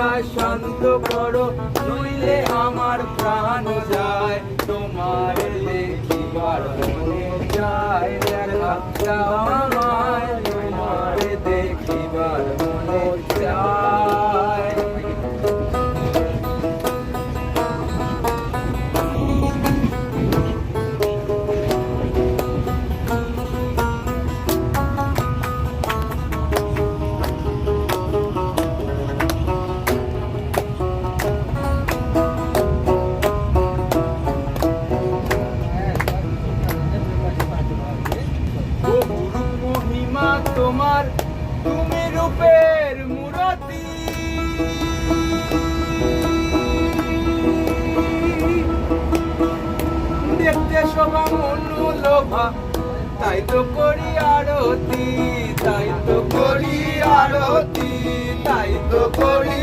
দয়া শান্ত করো, নইলে আমার প্রাণ যায়। তোমার দেখিবার মনে চায়, দেখা দাও আমায়, তোমার দেখিবার মনে চায়। মহিমা তোমার, তুমি রূপের মূরতি, দেখতে শোভা মনোলোভা, তাই তো করি আরতি, তাই তো করি আরতি, তাই তো করি